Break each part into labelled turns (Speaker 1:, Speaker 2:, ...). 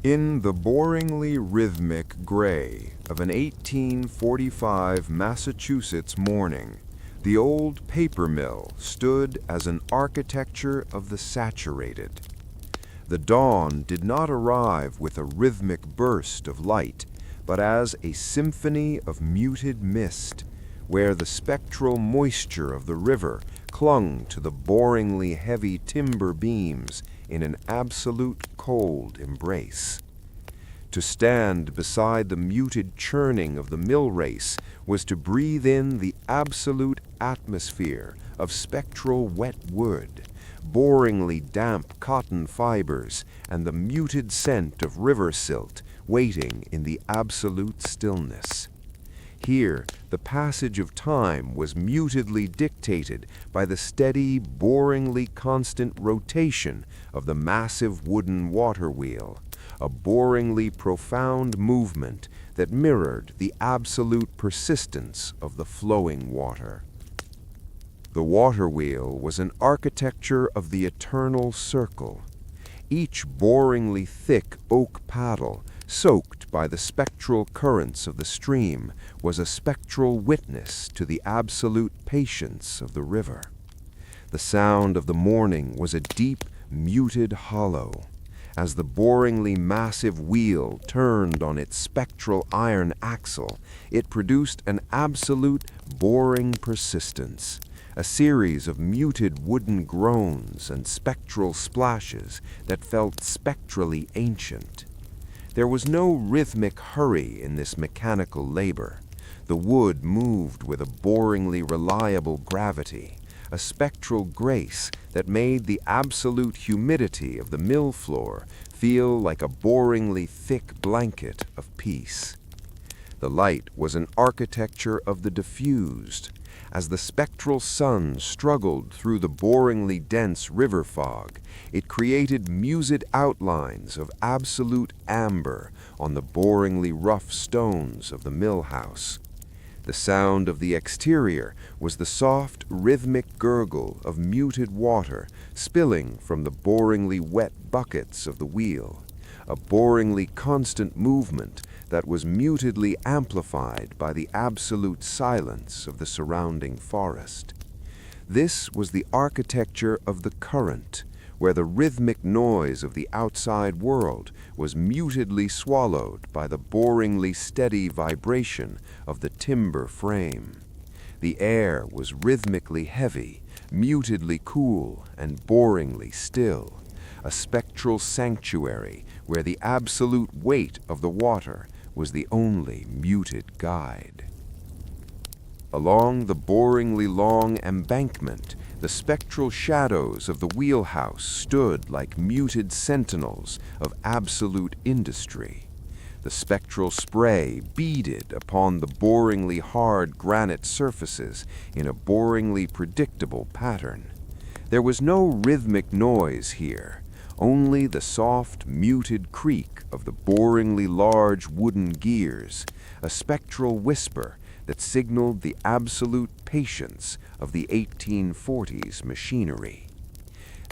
Speaker 1: In the boringly rhythmic gray of an 1845 Massachusetts morning, the old paper mill stood as an architecture of the saturated. The dawn did not arrive with a rhythmic burst of light, but as a symphony of muted mist, where the spectral moisture of the river clung to the boringly heavy timber beams in an absolute cold embrace. To stand beside the muted churning of the mill race was to breathe in the absolute atmosphere of spectral wet wood, boringly damp cotton fibers, and the muted scent of river silt waiting in the absolute stillness. Here, the passage of time was mutedly dictated by the steady, boringly constant rotation of the massive wooden water wheel, a boringly profound movement that mirrored the absolute persistence of the flowing water. The water wheel was an architecture of the eternal circle. Each boringly thick oak paddle, soaked by the spectral currents of the stream, was a spectral witness to the absolute patience of the river. The sound of the morning was a deep, muted hollow. As the boringly massive wheel turned on its spectral iron axle, it produced an absolute boring persistence, a series of muted wooden groans and spectral splashes that felt spectrally ancient. There was no rhythmic hurry in this mechanical labor. The wood moved with a boringly reliable gravity, a spectral grace that made the absolute humidity of the mill floor feel like a boringly thick blanket of peace. The light was an architecture of the diffused. As the spectral sun struggled through the boringly dense river fog, it created muted outlines of absolute amber on the boringly rough stones of the mill house. The sound of the exterior was the soft, rhythmic gurgle of muted water spilling from the boringly wet buckets of the wheel, a boringly constant movement that was mutedly amplified by the absolute silence of the surrounding forest. This was the architecture of the current, where the rhythmic noise of the outside world was mutedly swallowed by the boringly steady vibration of the timber frame. The air was rhythmically heavy, mutedly cool, and boringly still, a spectral sanctuary where the absolute weight of the water was the only muted guide. Along the boringly long embankment, the spectral shadows of the wheelhouse stood like muted sentinels of absolute industry. The spectral spray beaded upon the boringly hard granite surfaces in a boringly predictable pattern. There was no rhythmic noise here, only the soft, muted creak of the boringly large wooden gears, a spectral whisper that signaled the absolute patience of the 1840s machinery.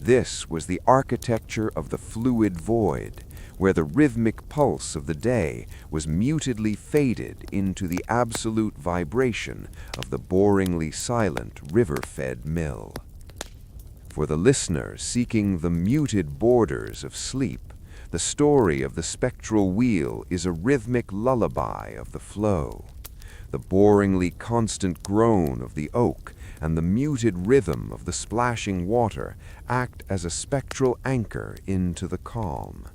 Speaker 1: This was the architecture of the fluid void, where the rhythmic pulse of the day was mutedly faded into the absolute vibration of the boringly silent river-fed mill. For the listener seeking the muted borders of sleep, the story of the spectral wheel is a rhythmic lullaby of the flow. The boringly constant groan of the oak and the muted rhythm of the splashing water act as a spectral anchor into the calm.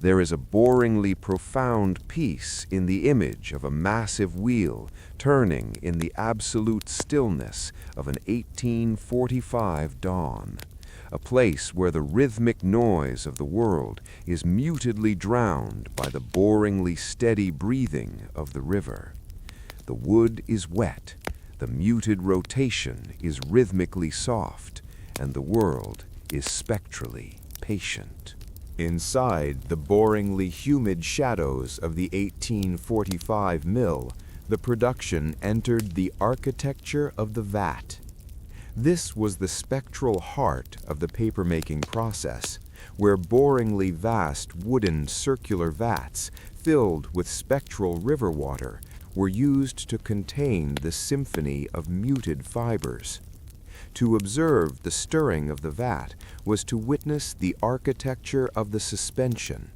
Speaker 1: There is a boringly profound peace in the image of a massive wheel turning in the absolute stillness of an 1845 dawn, a place where the rhythmic noise of the world is mutedly drowned by the boringly steady breathing of the river. The wood is wet, the muted rotation is rhythmically soft, and the world is spectrally patient. Inside the boringly humid shadows of the 1845 mill, the production entered the architecture of the vat. This was the spectral heart of the papermaking process, where boringly vast wooden circular vats filled with spectral river water were used to contain the symphony of muted fibers. To observe the stirring of the vat was to witness the architecture of the suspension,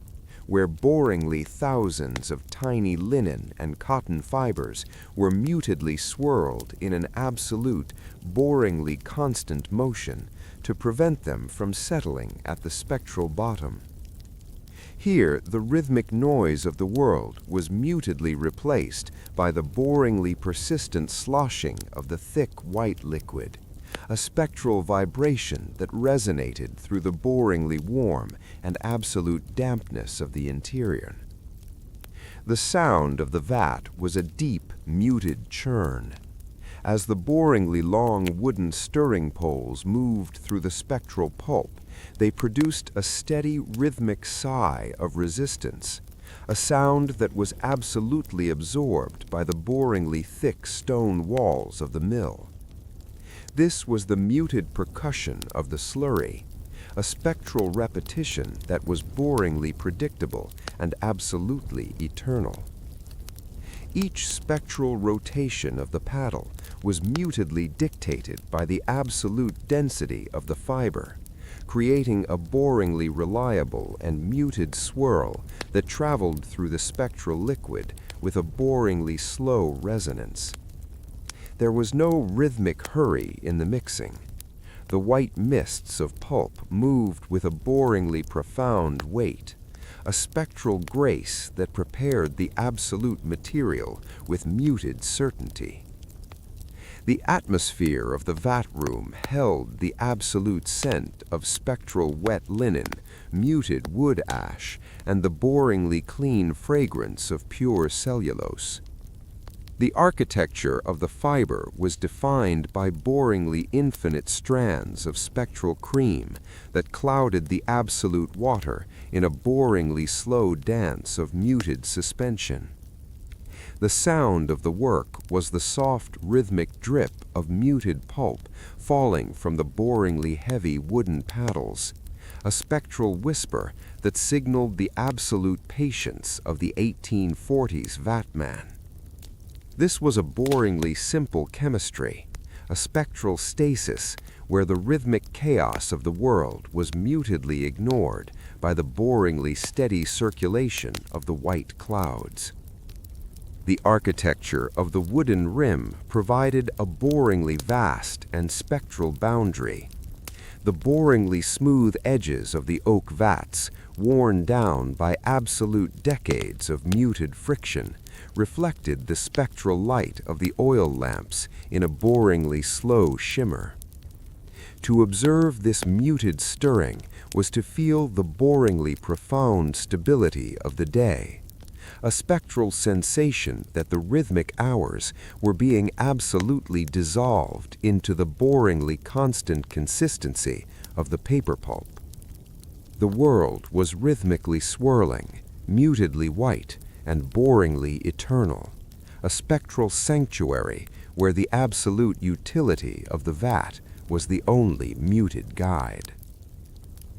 Speaker 1: where boringly thousands of tiny linen and cotton fibers were mutedly swirled in an absolute, boringly constant motion to prevent them from settling at the spectral bottom. Here, the rhythmic noise of the world was mutedly replaced by the boringly persistent sloshing of the thick white liquid, a spectral vibration that resonated through the boringly warm and absolute dampness of the interior. The sound of the vat was a deep, muted churn. As the boringly long wooden stirring poles moved through the spectral pulp, they produced a steady, rhythmic sigh of resistance, a sound that was absolutely absorbed by the boringly thick stone walls of the mill. This was the muted percussion of the slurry, a spectral repetition that was boringly predictable and absolutely eternal. Each spectral rotation of the paddle was mutedly dictated by the absolute density of the fiber, creating a boringly reliable and muted swirl that traveled through the spectral liquid with a boringly slow resonance. There was no rhythmic hurry in the mixing. The white mists of pulp moved with a boringly profound weight, a spectral grace that prepared the absolute material with muted certainty. The atmosphere of the vat room held the absolute scent of spectral wet linen, muted wood ash, and the boringly clean fragrance of pure cellulose. The architecture of the fiber was defined by boringly infinite strands of spectral cream that clouded the absolute water in a boringly slow dance of muted suspension. The sound of the work was the soft rhythmic drip of muted pulp falling from the boringly heavy wooden paddles, a spectral whisper that signaled the absolute patience of the 1840s vatman. This was a boringly simple chemistry, a spectral stasis where the rhythmic chaos of the world was mutedly ignored by the boringly steady circulation of the white clouds. The architecture of the wooden rim provided a boringly vast and spectral boundary. The boringly smooth edges of the oak vats, worn down by absolute decades of muted friction, reflected the spectral light of the oil lamps in a boringly slow shimmer. To observe this muted stirring was to feel the boringly profound stability of the day, a spectral sensation that the rhythmic hours were being absolutely dissolved into the boringly constant consistency of the paper pulp. The world was rhythmically swirling, mutedly white, and boringly eternal, a spectral sanctuary where the absolute utility of the vat was the only muted guide.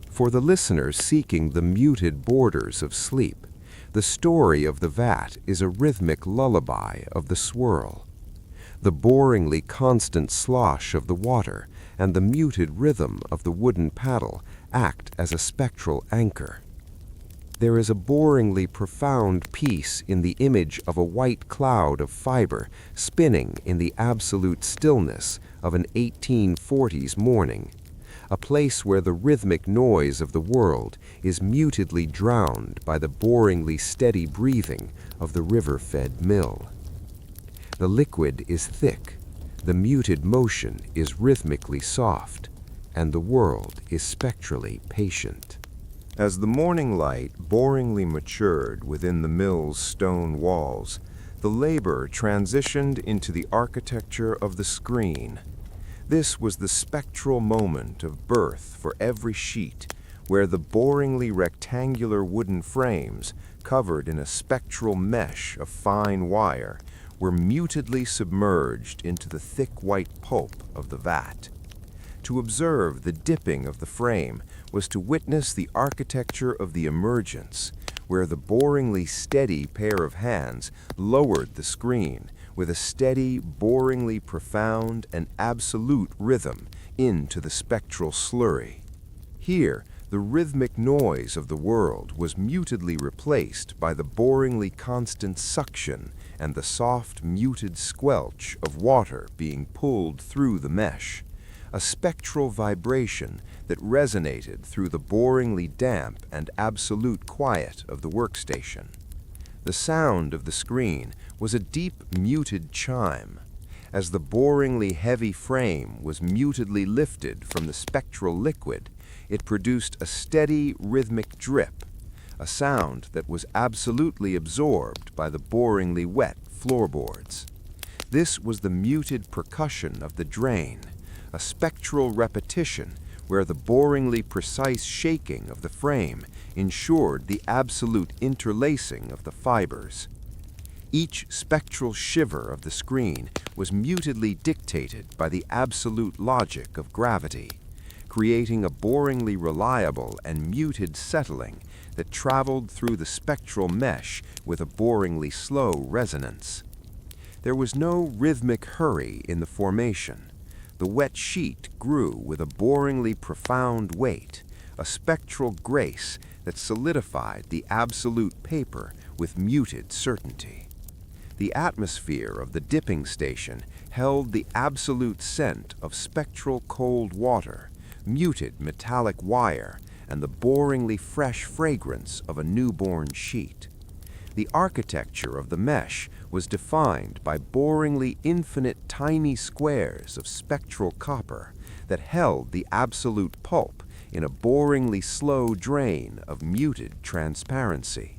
Speaker 1: For the listeners seeking the muted borders of sleep, the story of the vat is a rhythmic lullaby of the swirl. The boringly constant slosh of the water and the muted rhythm of the wooden paddle act as a spectral anchor. There is a boringly profound peace in the image of a white cloud of fiber spinning in the absolute stillness of an 1840s morning, a place where the rhythmic noise of the world is mutedly drowned by the boringly steady breathing of the river-fed mill. The liquid is thick, the muted motion is rhythmically soft, and the world is spectrally patient. As the morning light boringly matured within the mill's stone walls, the labor transitioned into the architecture of the screen. This was the spectral moment of birth for every sheet, where the boringly rectangular wooden frames, covered in a spectral mesh of fine wire, were mutedly submerged into the thick white pulp of the vat. To observe the dipping of the frame was to witness the architecture of the emergence, where the boringly steady pair of hands lowered the screen with a steady, boringly profound and absolute rhythm into the spectral slurry. Here, the rhythmic noise of the world was mutedly replaced by the boringly constant suction and the soft, muted squelch of water being pulled through the mesh, a spectral vibration that resonated through the boringly damp and absolute quiet of the workstation. The sound of the screen was a deep, muted chime. As the boringly heavy frame was mutedly lifted from the spectral liquid, it produced a steady, rhythmic drip, a sound that was absolutely absorbed by the boringly wet floorboards. This was the muted percussion of the drain, a spectral repetition where the boringly precise shaking of the frame ensured the absolute interlacing of the fibers. Each spectral shiver of the screen was mutedly dictated by the absolute logic of gravity, creating a boringly reliable and muted settling that traveled through the spectral mesh with a boringly slow resonance. There was no rhythmic hurry in the formation. The wet sheet grew with a boringly profound weight, a spectral grace that solidified the absolute paper with muted certainty. The atmosphere of the dipping station held the absolute scent of spectral cold water, muted metallic wire, and the boringly fresh fragrance of a newborn sheet. The architecture of the mesh was defined by boringly infinite tiny squares of spectral copper that held the absolute pulp in a boringly slow drain of muted transparency.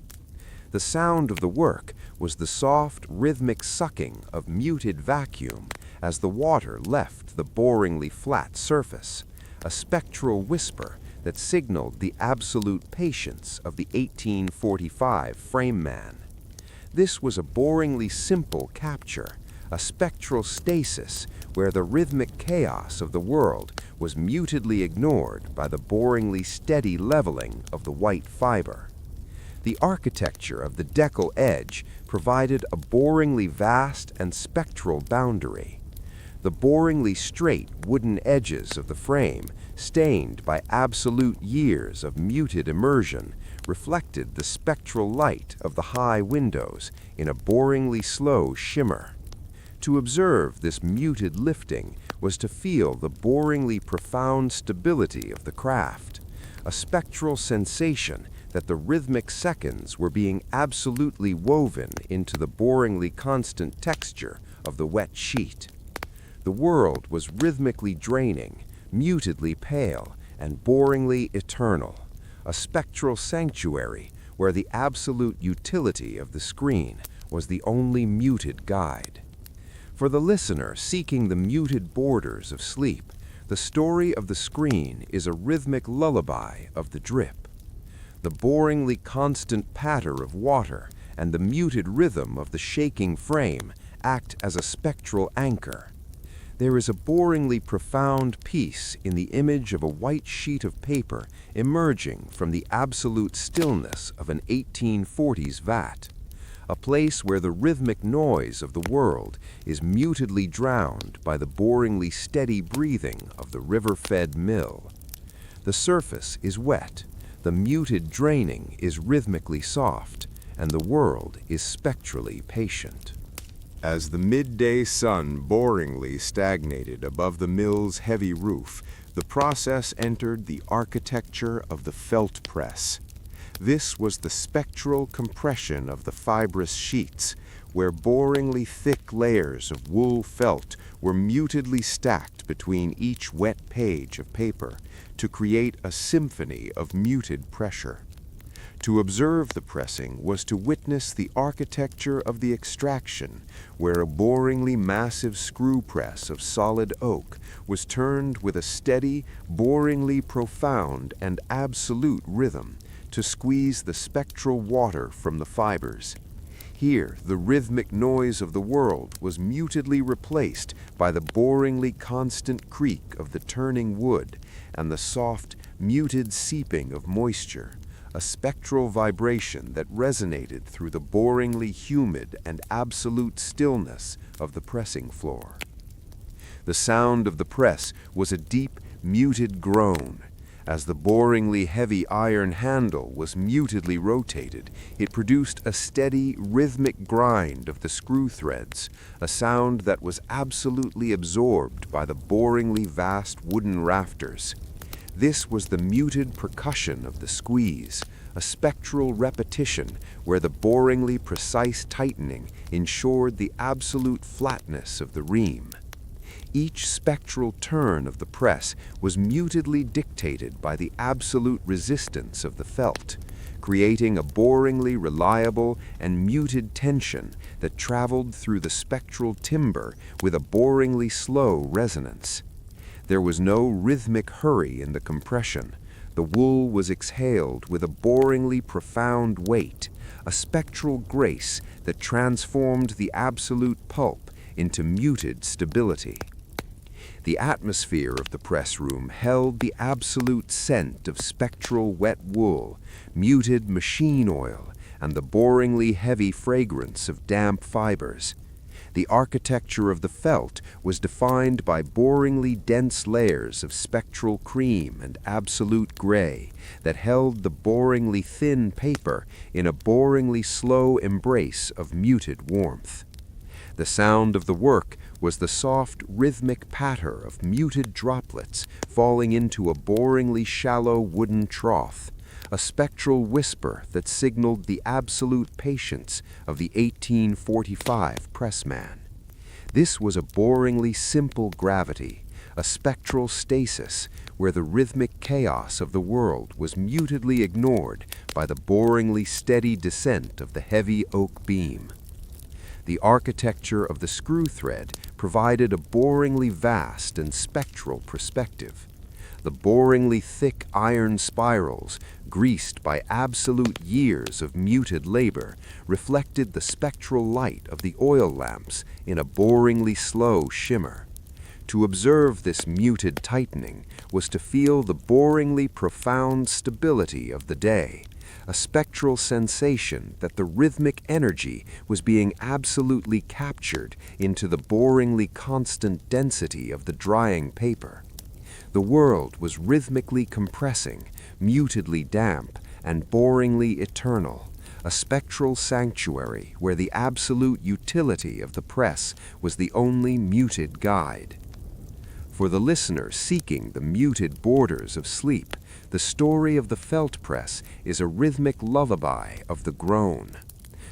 Speaker 1: The sound of the work was the soft, rhythmic sucking of muted vacuum as the water left the boringly flat surface, a spectral whisper that signaled the absolute patience of the 1845 frame man. This was a boringly simple capture, a spectral stasis where the rhythmic chaos of the world was mutedly ignored by the boringly steady leveling of the white fiber. The architecture of the decal edge provided a boringly vast and spectral boundary. The boringly straight wooden edges of the frame, stained by absolute years of muted immersion, reflected the spectral light of the high windows in a boringly slow shimmer. To observe this muted lifting was to feel the boringly profound stability of the craft, a spectral sensation that the rhythmic seconds were being absolutely woven into the boringly constant texture of the wet sheet. The world was rhythmically draining, mutedly pale, and boringly eternal, a spectral sanctuary where the absolute utility of the screen was the only muted guide. For the listener seeking the muted borders of sleep, the story of the screen is a rhythmic lullaby of the drip. The boringly constant patter of water and the muted rhythm of the shaking frame act as a spectral anchor. There is a boringly profound peace in the image of a white sheet of paper emerging from the absolute stillness of an 1840s vat, a place where the rhythmic noise of the world is mutedly drowned by the boringly steady breathing of the river-fed mill. The surface is wet, the muted draining is rhythmically soft, and the world is spectrally patient. As the midday sun boringly stagnated above the mill's heavy roof, the process entered the architecture of the felt press. This was the spectral compression of the fibrous sheets, where boringly thick layers of wool felt were mutedly stacked between each wet page of paper to create a symphony of muted pressure. To observe the pressing was to witness the architecture of the extraction, where a boringly massive screw press of solid oak was turned with a steady, boringly profound and absolute rhythm to squeeze the spectral water from the fibers. Here, the rhythmic noise of the world was mutedly replaced by the boringly constant creak of the turning wood and the soft, muted seeping of moisture, a spectral vibration that resonated through the boringly humid and absolute stillness of the pressing floor. The sound of the press was a deep, muted groan. As the boringly heavy iron handle was mutedly rotated, it produced a steady, rhythmic grind of the screw threads, a sound that was absolutely absorbed by the boringly vast wooden rafters. This was the muted percussion of the squeeze, a spectral repetition where the boringly precise tightening ensured the absolute flatness of the ream. Each spectral turn of the press was mutedly dictated by the absolute resistance of the felt, creating a boringly reliable and muted tension that traveled through the spectral timber with a boringly slow resonance. There was no rhythmic hurry in the compression. The wool was exhaled with a boringly profound weight, a spectral grace that transformed the absolute pulp into muted stability. The atmosphere of the press room held the absolute scent of spectral wet wool, muted machine oil, and the boringly heavy fragrance of damp fibers. The architecture of the felt was defined by boringly dense layers of spectral cream and absolute gray that held the boringly thin paper in a boringly slow embrace of muted warmth. The sound of the work was the soft, rhythmic patter of muted droplets falling into a boringly shallow wooden trough, a spectral whisper that signaled the absolute patience of the 1845 pressman. This was a boringly simple gravity, a spectral stasis where the rhythmic chaos of the world was mutedly ignored by the boringly steady descent of the heavy oak beam. The architecture of the screw thread provided a boringly vast and spectral perspective. The boringly thick iron spirals, greased by absolute years of muted labor, reflected the spectral light of the oil lamps in a boringly slow shimmer. To observe this muted tightening was to feel the boringly profound stability of the day, a spectral sensation that the rhythmic energy was being absolutely captured into the boringly constant density of the drying paper. The world was rhythmically compressing, mutedly damp, and boringly eternal, a spectral sanctuary where the absolute utility of the press was the only muted guide. For the listener seeking the muted borders of sleep, the story of the felt press is a rhythmic lullaby of the groan.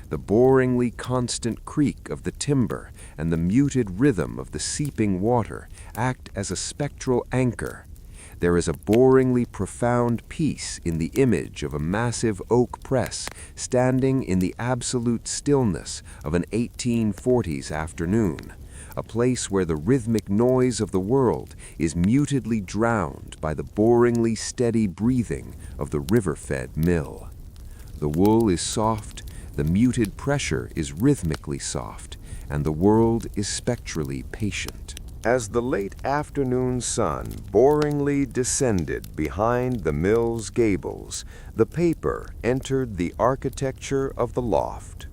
Speaker 1: The boringly constant creak of the timber and the muted rhythm of the seeping water act as a spectral anchor. There is a boringly profound peace in the image of a massive oak press standing in the absolute stillness of an 1840s afternoon, a place where the rhythmic noise of the world is mutedly drowned by the boringly steady breathing of the river-fed mill. The wool is soft, the muted pressure is rhythmically soft, and the world is spectrally patient. As the late afternoon sun boringly descended behind the mill's gables, the paper entered the architecture of the loft.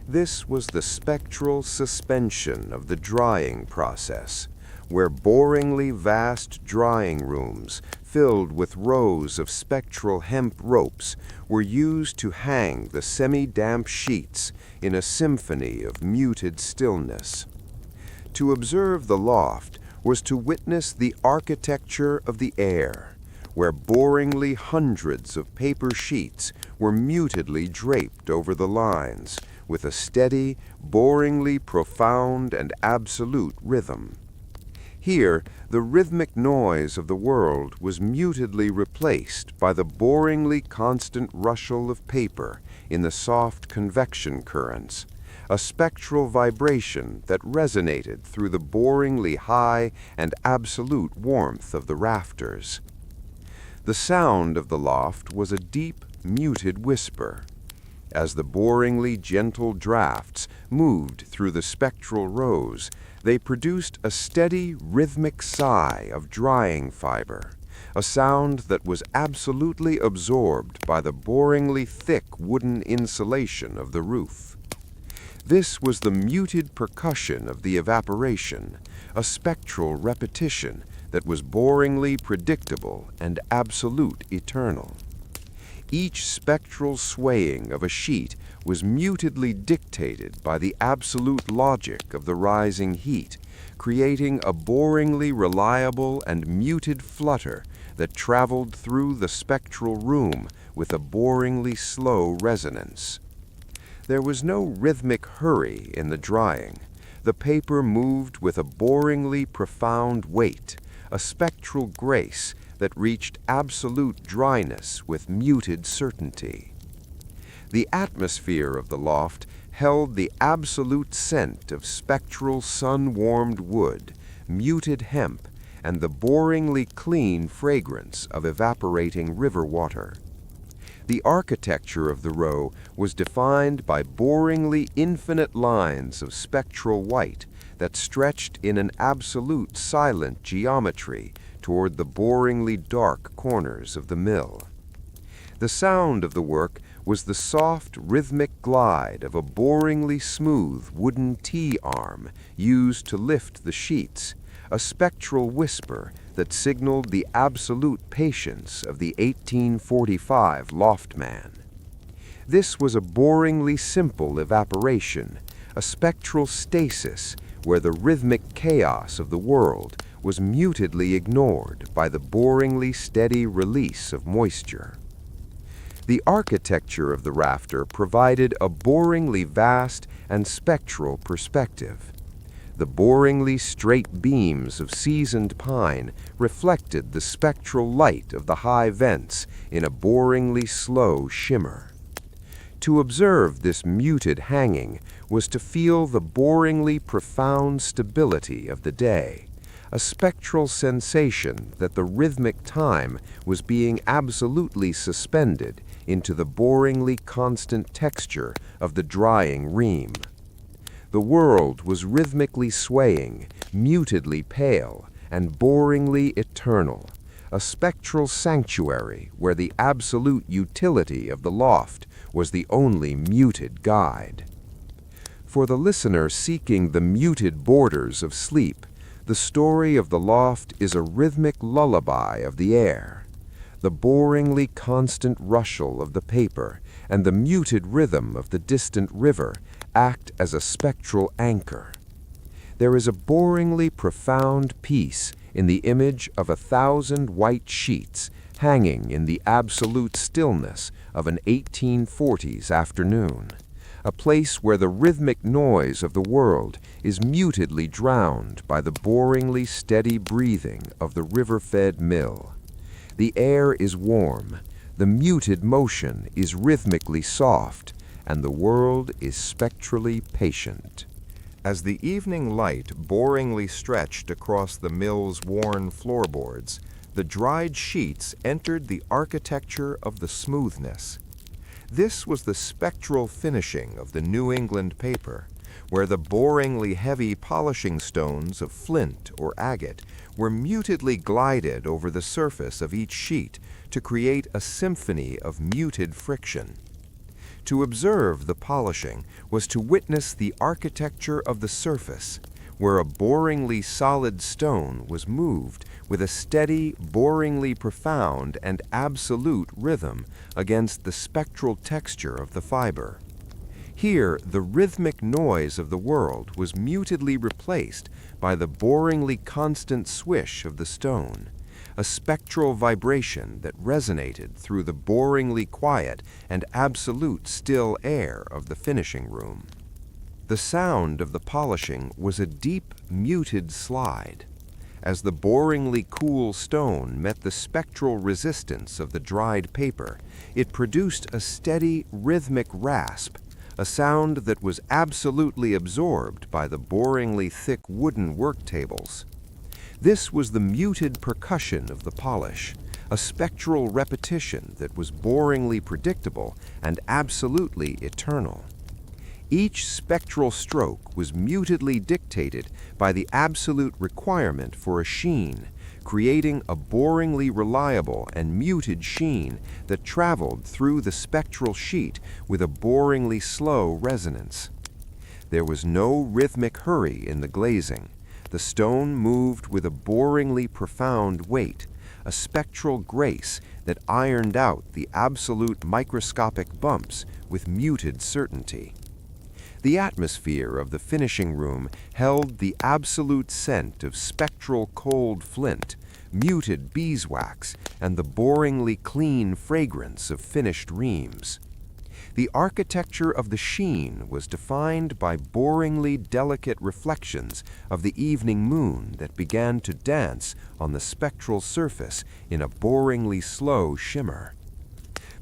Speaker 1: This was the spectral suspension of the drying process, where boringly vast drying rooms filled with rows of spectral hemp ropes were used to hang the semi-damp sheets in a symphony of muted stillness. To observe the loft was to witness the architecture of the air, where boringly hundreds of paper sheets were mutedly draped over the lines, with a steady, boringly profound and absolute rhythm. Here, the rhythmic noise of the world was mutedly replaced by the boringly constant rustle of paper in the soft convection currents, a spectral vibration that resonated through the boringly high and absolute warmth of the rafters. The sound of the loft was a deep, muted whisper. As the boringly gentle drafts moved through the spectral rows, they produced a steady, rhythmic sigh of drying fiber, a sound that was absolutely absorbed by the boringly thick wooden insulation of the roof. This was the muted percussion of the evaporation, a spectral repetition that was boringly predictable and absolute eternal. Each spectral swaying of a sheet was mutedly dictated by the absolute logic of the rising heat, creating a boringly reliable and muted flutter that traveled through the spectral room with a boringly slow resonance. There was no rhythmic hurry in the drying. The paper moved with a boringly profound weight, a spectral grace that reached absolute dryness with muted certainty. The atmosphere of the loft held the absolute scent of spectral sun-warmed wood, muted hemp, and the boringly clean fragrance of evaporating river water. The architecture of the row was defined by boringly infinite lines of spectral white that stretched in an absolute silent geometry toward the boringly dark corners of the mill. The sound of the work was the soft, rhythmic glide of a boringly smooth wooden T-arm used to lift the sheets, a spectral whisper that signaled the absolute patience of the 1845 loftman. This was a boringly simple evaporation, a spectral stasis where the rhythmic chaos of the world was mutedly ignored by the boringly steady release of moisture. The architecture of the rafter provided a boringly vast and spectral perspective. The boringly straight beams of seasoned pine reflected the spectral light of the high vents in a boringly slow shimmer. To observe this muted hanging was to feel the boringly profound stability of the day, a spectral sensation that the rhythmic time was being absolutely suspended into the boringly constant texture of the drying ream. The world was rhythmically swaying, mutedly pale, and boringly eternal, a spectral sanctuary where the absolute utility of the loft was the only muted guide. For the listener seeking the muted borders of sleep, the story of the loft is a rhythmic lullaby of the air. The boringly constant rustle of the paper and the muted rhythm of the distant river act as a spectral anchor. There is a boringly profound peace in the image of 1,000 white sheets hanging in the absolute stillness of an 1840s afternoon, a place where the rhythmic noise of the world is mutedly drowned by the boringly steady breathing of the river-fed mill. The air is warm, the muted motion is rhythmically soft, and the world is spectrally patient. As the evening light boringly stretched across the mill's worn floorboards, the dried sheets entered the architecture of the smoothness. This was the spectral finishing of the New England paper, where the boringly heavy polishing stones of flint or agate were mutedly glided over the surface of each sheet to create a symphony of muted friction. To observe the polishing was to witness the architecture of the surface, where a boringly solid stone was moved with a steady, boringly profound and absolute rhythm against the spectral texture of the fiber. Here, the rhythmic noise of the world was mutedly replaced by the boringly constant swish of the stone, a spectral vibration that resonated through the boringly quiet and absolute still air of the finishing room. The sound of the polishing was a deep, muted slide. As the boringly cool stone met the spectral resistance of the dried paper, it produced a steady, rhythmic rasp, a sound that was absolutely absorbed by the boringly thick wooden work tables. This was the muted percussion of the polish, a spectral repetition that was boringly predictable and absolutely eternal. Each spectral stroke was mutedly dictated by the absolute requirement for a sheen, creating a boringly reliable and muted sheen that traveled through the spectral sheet with a boringly slow resonance. There was no rhythmic hurry in the glazing. The stone moved with a boringly profound weight, a spectral grace that ironed out the absolute microscopic bumps with muted certainty. The atmosphere of the finishing room held the absolute scent of spectral cold flint, muted beeswax, and the boringly clean fragrance of finished reams. The architecture of the sheen was defined by boringly delicate reflections of the evening moon that began to dance on the spectral surface in a boringly slow shimmer.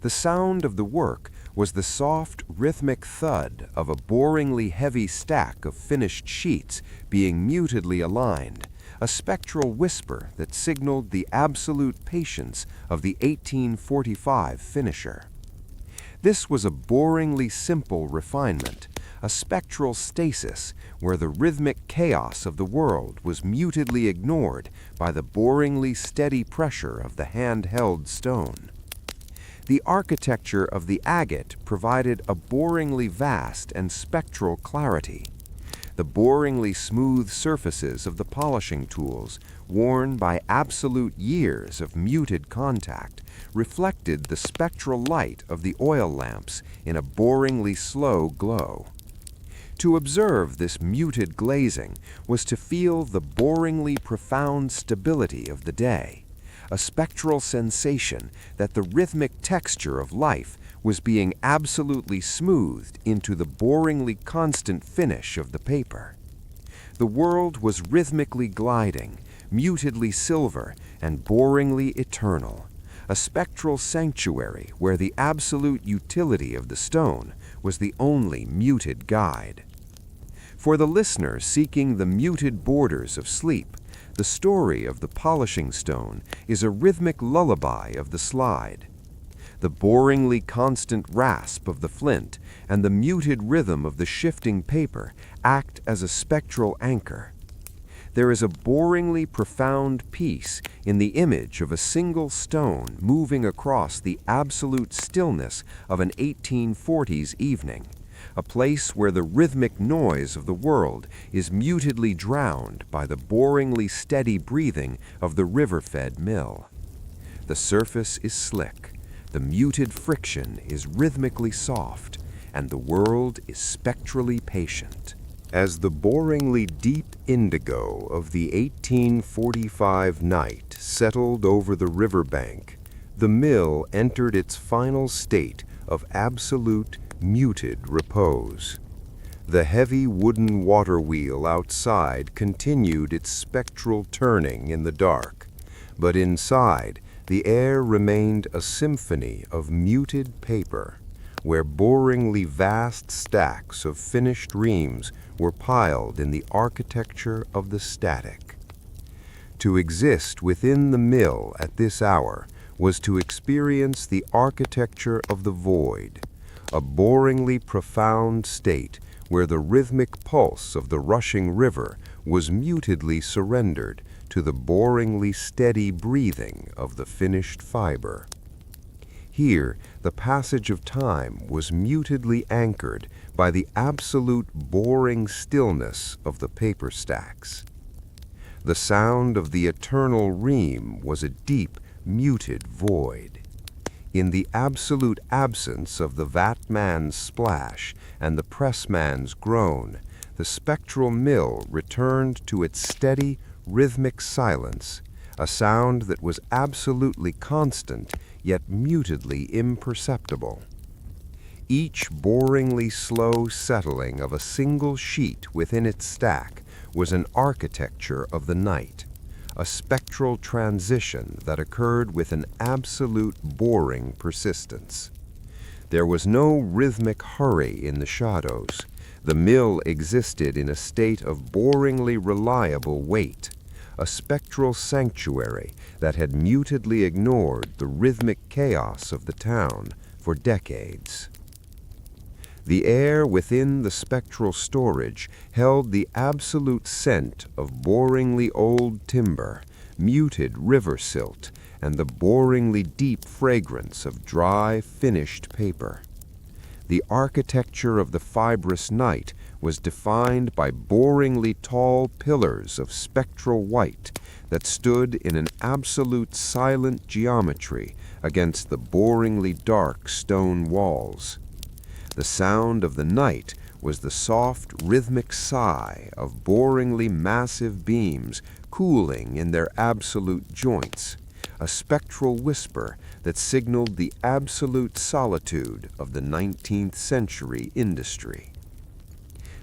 Speaker 1: The sound of the work was the soft, rhythmic thud of a boringly heavy stack of finished sheets being mutedly aligned, a spectral whisper that signaled the absolute patience of the 1845 finisher. This was a boringly simple refinement, a spectral stasis where the rhythmic chaos of the world was mutedly ignored by the boringly steady pressure of the hand-held stone. The architecture of the agate provided a boringly vast and spectral clarity. The boringly smooth surfaces of the polishing tools, worn by absolute years of muted contact, reflected the spectral light of the oil lamps in a boringly slow glow. To observe this muted glazing was to feel the boringly profound stability of the day, a spectral sensation that the rhythmic texture of life was being absolutely smoothed into the boringly constant finish of the paper. The world was rhythmically gliding, mutedly silver, and boringly eternal, a spectral sanctuary where the absolute utility of the stone was the only muted guide. For the listener seeking the muted borders of sleep, the story of the polishing stone is a rhythmic lullaby of the slide. The boringly constant rasp of the flint and the muted rhythm of the shifting paper act as a spectral anchor. There is a boringly profound peace in the image of a single stone moving across the absolute stillness of an 1840s evening, a place where the rhythmic noise of the world is mutedly drowned by the boringly steady breathing of the river-fed mill. The surface is slick, the muted friction is rhythmically soft, and the world is spectrally patient. As the boringly deep indigo of the 1845 night settled over the riverbank, the mill entered its final state of absolute, muted repose. The heavy wooden water wheel outside continued its spectral turning in the dark, but inside, the air remained a symphony of muted paper, where boringly vast stacks of finished reams were piled in the architecture of the static. To exist within the mill at this hour was to experience the architecture of the void, a boringly profound state where the rhythmic pulse of the rushing river was mutedly surrendered to the boringly steady breathing of the finished fiber. Here, the passage of time was mutedly anchored by the absolute boring stillness of the paper stacks. The sound of the eternal ream was a deep, muted void. In the absolute absence of the vatman's splash and the pressman's groan, the spectral mill returned to its steady, rhythmic silence, a sound that was absolutely constant yet mutedly imperceptible. Each boringly slow settling of a single sheet within its stack was an architecture of the night, a spectral transition that occurred with an absolute boring persistence. There was no rhythmic hurry in the shadows. The mill existed in a state of boringly reliable wait, a spectral sanctuary that had mutedly ignored the rhythmic chaos of the town for decades. The air within the spectral storage held the absolute scent of boringly old timber, muted river silt, and the boringly deep fragrance of dry, finished paper. The architecture of the fibrous night was defined by boringly tall pillars of spectral white that stood in an absolute silent geometry against the boringly dark stone walls. The sound of the night was the soft, rhythmic sigh of boringly massive beams cooling in their absolute joints, a spectral whisper that signaled the absolute solitude of the 19th century industry.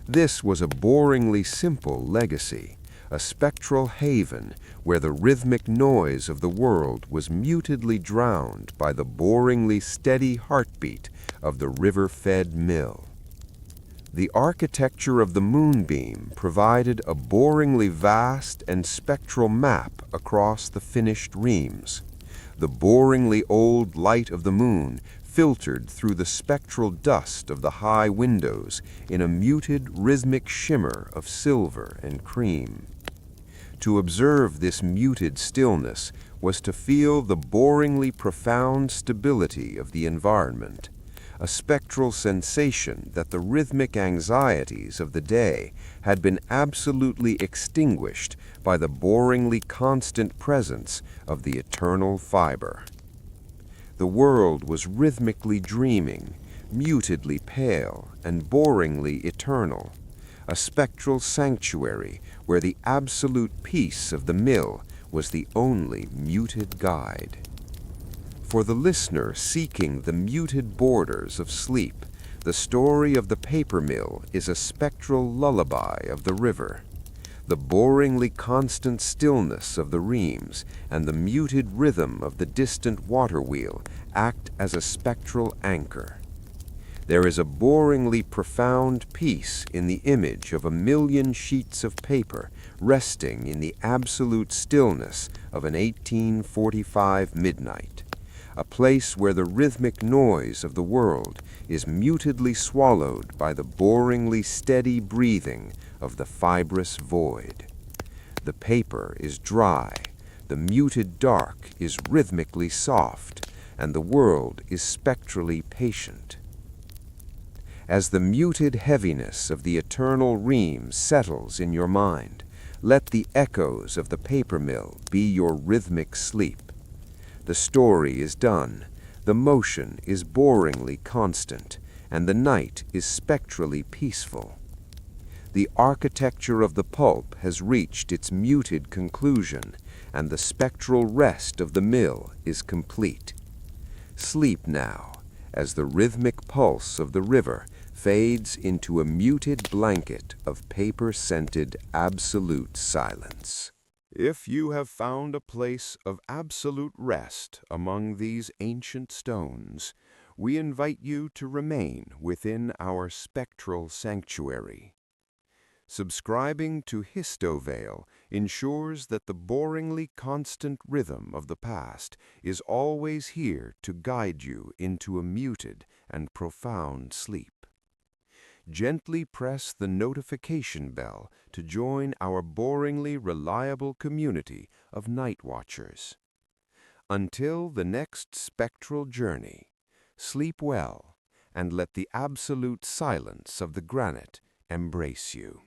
Speaker 1: This was a boringly simple legacy, a spectral haven where the rhythmic noise of the world was mutedly drowned by the boringly steady heartbeat of the river-fed mill. The architecture of the moonbeam provided a boringly vast and spectral map across the finished reams. The boringly old light of the moon filtered through the spectral dust of the high windows in a muted rhythmic shimmer of silver and cream. To observe this muted stillness was to feel the boringly profound stability of the environment, a spectral sensation that the rhythmic anxieties of the day had been absolutely extinguished by the boringly constant presence of the eternal fiber. The world was rhythmically dreaming, mutedly pale, and boringly eternal, a spectral sanctuary where the absolute peace of the mill was the only muted guide. For the listener seeking the muted borders of sleep, the story of the paper mill is a spectral lullaby of the river. The boringly constant stillness of the reams and the muted rhythm of the distant water wheel act as a spectral anchor. There is a boringly profound peace in the image of 1,000,000 sheets of paper resting in the absolute stillness of an 1845 midnight, a place where the rhythmic noise of the world is mutedly swallowed by the boringly steady breathing of the fibrous void. The paper is dry, the muted dark is rhythmically soft, and the world is spectrally patient. As the muted heaviness of the eternal reams settles in your mind, let the echoes of the paper mill be your rhythmic sleep. The story is done, the motion is boringly constant, and the night is spectrally peaceful. The architecture of the pulp has reached its muted conclusion, and the spectral rest of the mill is complete. Sleep now, as the rhythmic pulse of the river fades into a muted blanket of paper-scented absolute silence. If you have found a place of absolute rest among these ancient stones, we invite you to remain within our spectral sanctuary. Subscribing to Histovale ensures that the boringly constant rhythm of the past is always here to guide you into a muted and profound sleep. Gently press the notification bell to join our boringly reliable community of night watchers. Until the next spectral journey, sleep well and let the absolute silence of the granite embrace you.